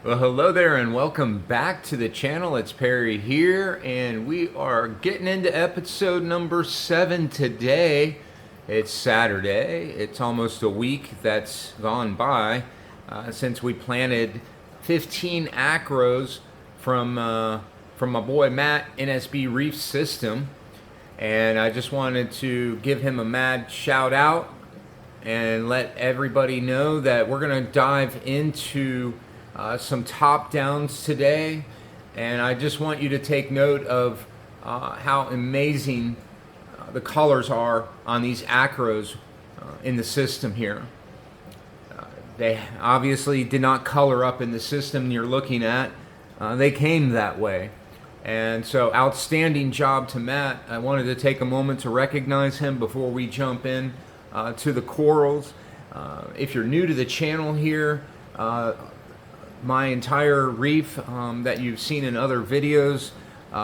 Well, hello there and welcome back to the channel. It's Perry here, and we are getting into episode number 7 today. It's Saturday. It's almost a week that's gone by since we planted 15 acros from my boy Matt NSB Reef System, and I just wanted to give him a mad shout out and let everybody know that we're going to dive into some top downs today, and I just want you to take note of how amazing the colors are on these acros in the system here. They obviously did not color up in the system you're looking at. They came that way. And so outstanding job to Matt. I wanted to take a moment to recognize him before we jump in to the corals. If you're new to the channel here, my entire reef that you've seen in other videos,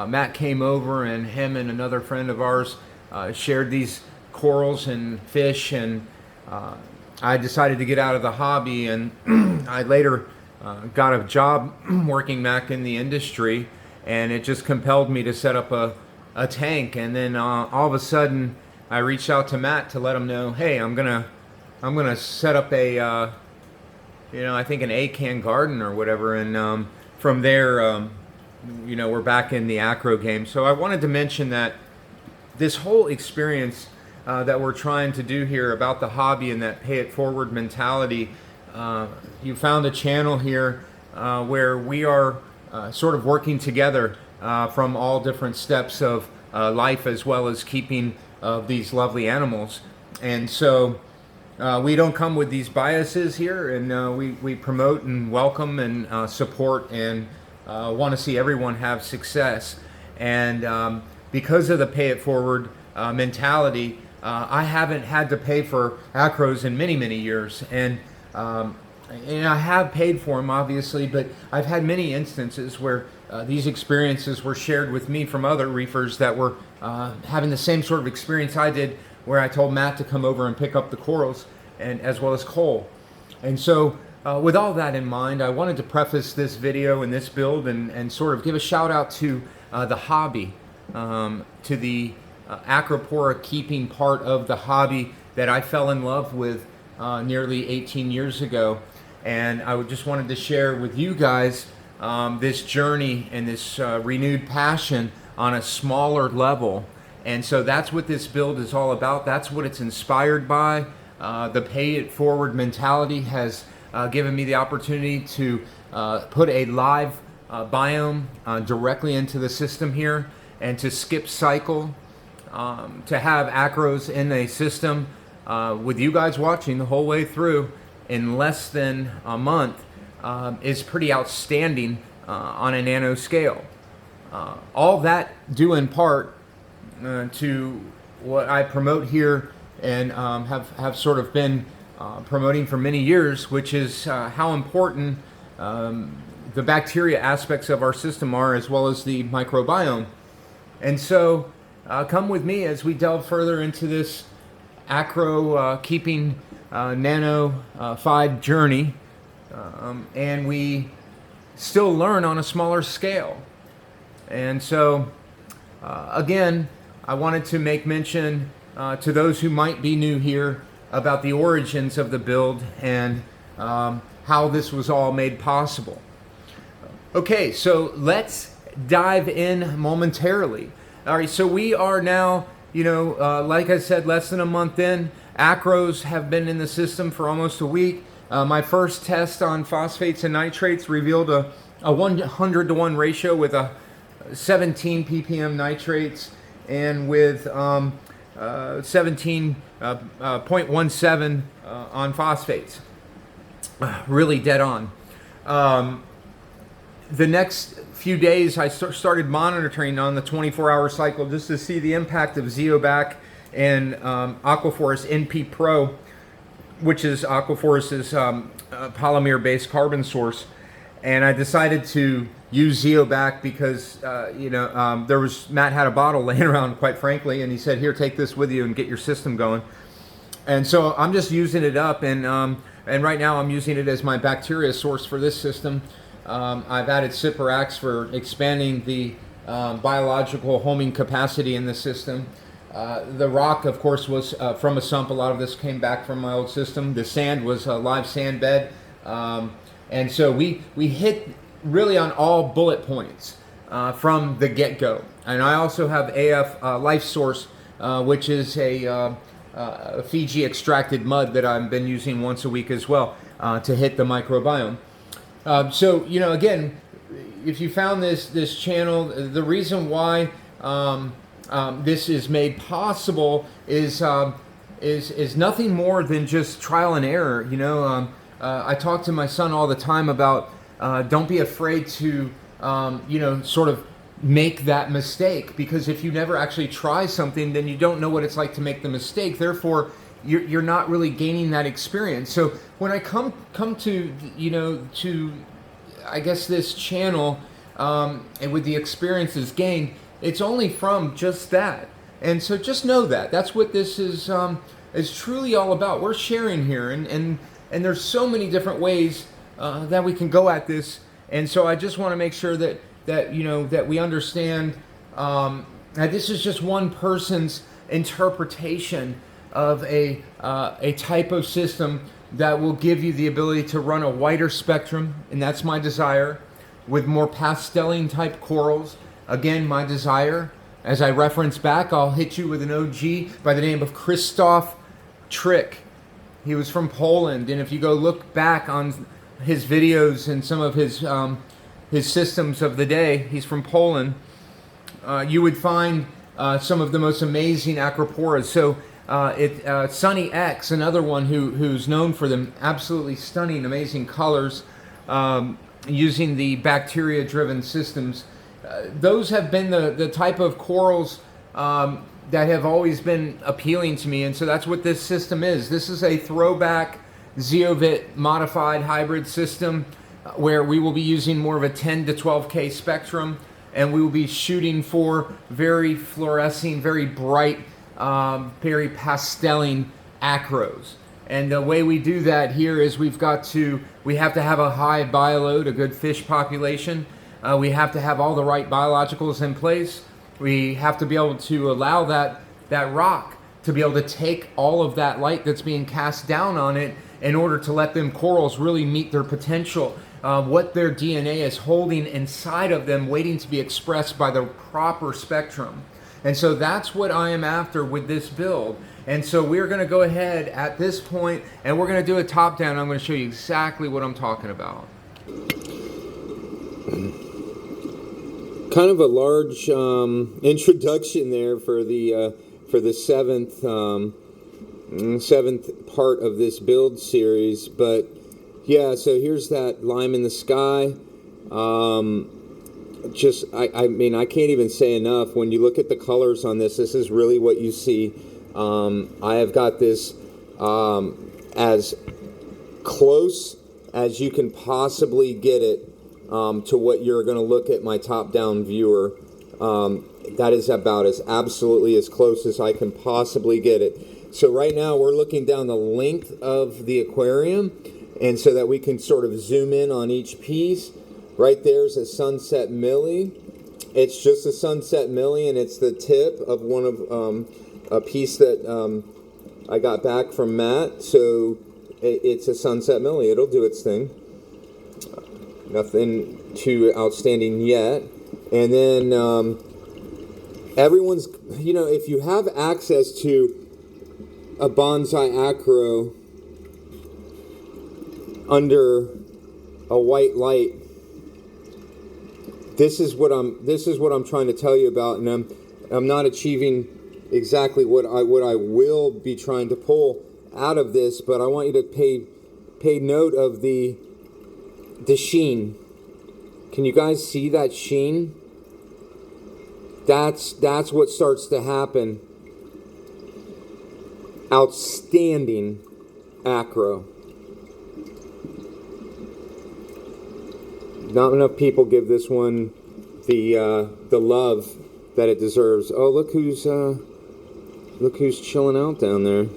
Matt came over and him and another friend of ours shared these corals and fish, and I decided to get out of the hobby, and I later got a job working back in the industry, and it just compelled me to set up a tank. And then all of a sudden I reached out to Matt to let him know, hey, I'm gonna set up a I think an A-can garden or whatever, and from there, we're back in the Acro game. So I wanted to mention that this whole experience that we're trying to do here about the hobby and that pay it forward mentality, you found a channel here where we are sort of working together from all different steps of life, as well as keeping these lovely animals. And so we don't come with these biases here, and we promote and welcome and support and want to see everyone have success. And because of the pay it forward mentality, I haven't had to pay for acros in many, many years. And I have paid for them, obviously, but I've had many instances where these experiences were shared with me from other reefers that were having the same sort of experience I did, where I told Matt to come over and pick up the corals, and as well as Cole. And so with all that in mind, I wanted to preface this video and this build and sort of give a shout out to the hobby, to the acropora keeping part of the hobby that I fell in love with nearly 18 years ago. And I just wanted to share with you guys this journey and this renewed passion on a smaller level. And so that's what this build is all about. That's what it's inspired by. The pay it forward mentality has given me the opportunity to put a live biome directly into the system here, and to skip cycle, to have acros in a system with you guys watching the whole way through in less than a month is pretty outstanding on a nano scale. All that due in part to what I promote here and have sort of been promoting for many years, which is how important the bacteria aspects of our system are, as well as the microbiome. And so come with me as we delve further into this acro keeping nano-fied journey, and we still learn on a smaller scale. And so again, I wanted to make mention to those who might be new here about the origins of the build and how this was all made possible. Okay, so let's dive in momentarily. All right, so we are now, like I said, less than a month in. Acros have been in the system for almost a week. My first test on phosphates and nitrates revealed a 100-to-1 ratio with a 17 ppm nitrates and with 17.17 on phosphates. Really dead on. The next few days I started monitoring on the 24-hour cycle just to see the impact of Zeobac and Aquaforest NP Pro, which is Aquaforest's polymer-based carbon source. And I decided to use Zeobac because Matt had a bottle laying around, quite frankly, and he said, "Here, take this with you and get your system going." And so I'm just using it up, and right now I'm using it as my bacteria source for this system. I've added Cyperax for expanding the biological homing capacity in the system. The rock, of course, was from a sump. A lot of this came back from my old system. The sand was a live sand bed. And so we hit really on all bullet points from the get-go. And I also have AF Life Source, which is a Fiji extracted mud that I've been using once a week as well to hit the microbiome. So, you know, again, if you found this channel, the reason why this is made possible is nothing more than just trial and error. You know, I talk to my son all the time about don't be afraid to, you know, sort of make that mistake, because if you never actually try something, then you don't know what it's like to make the mistake. Therefore, you're not really gaining that experience. So when I come to, you know, to, I guess, this channel, and with the experiences gained, it's only from just that. And so just know that that's what this is truly all about. We're sharing here, and there's so many different ways that we can go at this. And so I just want to make sure that you know, that we understand that this is just one person's interpretation of a type of system that will give you the ability to run a wider spectrum, and that's my desire, with more pastelling type corals. Again, my desire, as I reference back, I'll hit you with an OG by the name of Krzysztof Trick. He was from Poland, and if you go look back on his videos and some of his systems of the day, he's from Poland, you would find some of the most amazing acroporas. So Sunny X, another one who's known for them absolutely stunning, amazing colors, using the bacteria-driven systems. Those have been the type of corals that have always been appealing to me, and so that's what this system is. This is a throwback Zeovit modified hybrid system where we will be using more of a 10 to 12K spectrum, and we will be shooting for very fluorescing, very bright, very pastelling acros. And the way we do that here is we have to have a high bioload, a good fish population. We have to have all the right biologicals in place. We have to be able to allow that rock to be able to take all of that light that's being cast down on it in order to let them corals really meet their potential, what their DNA is holding inside of them, waiting to be expressed by the proper spectrum. And so that's what I am after with this build. And so we're going to go ahead at this point, and we're going to do a top down. I'm going to show you exactly what I'm talking about. Kind of a large introduction there for the seventh part of this build series. But yeah, so here's that lime in the sky. I mean, I can't even say enough. When you look at the colors on this, this is really what you see. I have got this as close as you can possibly get it to what you're going to look at my top-down viewer. That is about as absolutely as close as I can possibly get it. So right now we're looking down the length of the aquarium, and so that we can sort of zoom in on each piece. Right there's a sunset millie. It's just a sunset millie, and it's the tip of one of a piece that I got back from Matt. So it's a sunset millie. It'll do its thing. Nothing too outstanding yet. And then everyone's, you know, if you have access to a bonsai acro under a white light, this is what I'm trying to tell you about, and I'm not achieving exactly what I will be trying to pull out of this, but I want you to pay note of the sheen. Can you guys see that sheen? That's what starts to happen. Outstanding acro. Not enough people give this one the love that it deserves. Oh, look who's chilling out down there.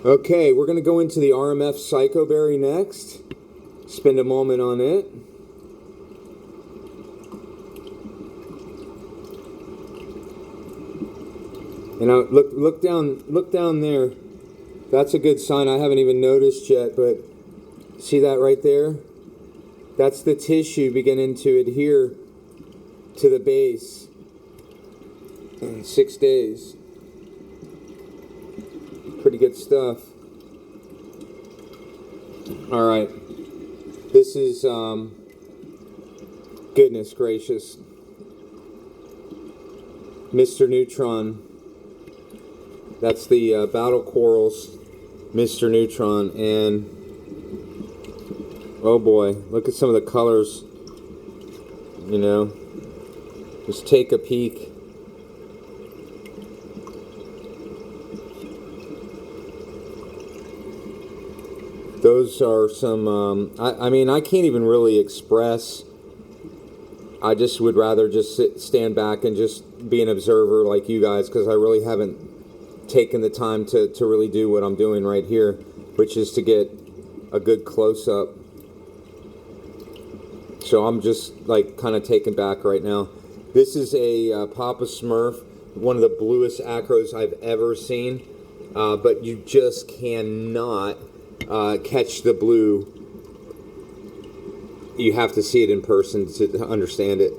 Okay, we're going to go into the RMF Psychoberry next. spend a moment on it. And look down there. That's a good sign. I haven't even noticed yet, but see that right there? That's the tissue beginning to adhere to the base in 6 days. Pretty good stuff. All right. This is, goodness gracious, Mr. Neutron. That's the Battle Corals Mr. Neutron, and oh boy, look at some of the colors, you know, just take a peek. Those are some, I mean, I can't even really express. I just would rather just stand back and just be an observer like you guys, because I really haven't taken the time to really do what I'm doing right here, which is to get a good close-up. So I'm just like kind of taken back right now. This is a Papa Smurf, one of the bluest acros I've ever seen, but you just cannot catch the blue. You have to see it in person to understand it.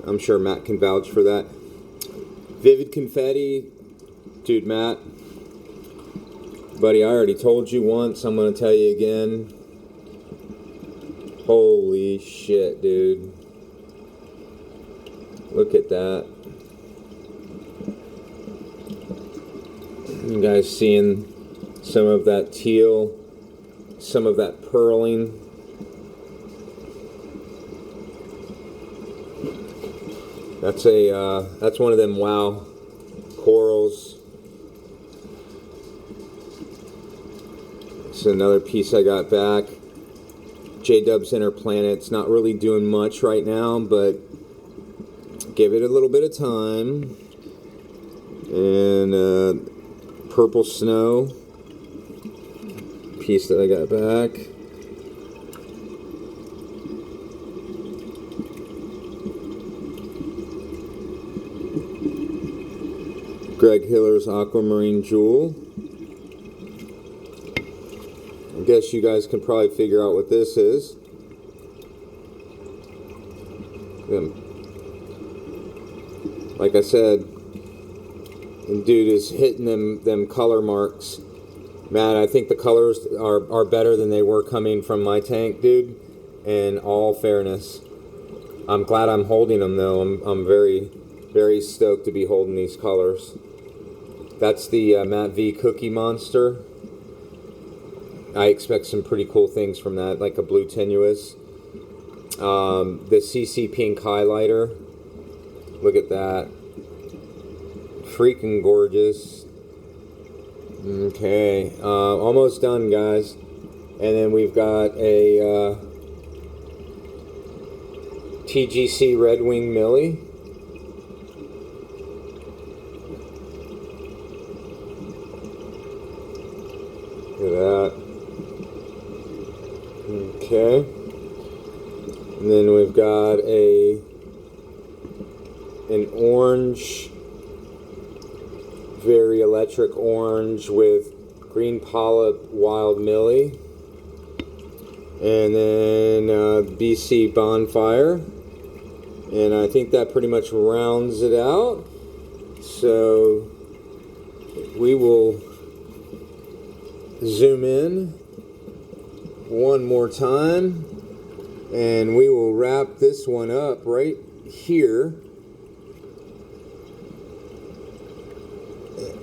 I'm sure Matt can vouch for that. Vivid Confetti. Dude, Matt, buddy, I already told you once. I'm going to tell you again. Holy shit, dude. Look at that. You guys seeing some of that teal, some of that pearling. That's one of them wow corals. This is another piece I got back. J-Dub's Inner Planet's not really doing much right now, but give it a little bit of time. And Purple Snow, piece that I got back. Greg Hiller's Aquamarine Jewel. I guess you guys can probably figure out what this is. Like I said, the dude is hitting them color marks. Man, I think the colors are better than they were coming from my tank, dude. In all fairness, I'm glad I'm holding them though. I'm very, very stoked to be holding these colors. That's the Matt V Cookie Monster. I expect some pretty cool things from that, like a blue tenuous. The CC Pink Highlighter. Look at that. Freaking gorgeous. Okay, almost done, guys. And then we've got a TGC Red Wing Millie. Look at that. Okay. And then we've got an orange, very electric orange with green polyp wild millie. And then BC Bonfire. And I think that pretty much rounds it out. So we will zoom in one more time, and we will wrap this one up right here.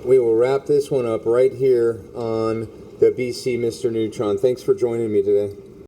We will wrap this one up right here on the BC Mr. Neutron. Thanks for joining me today.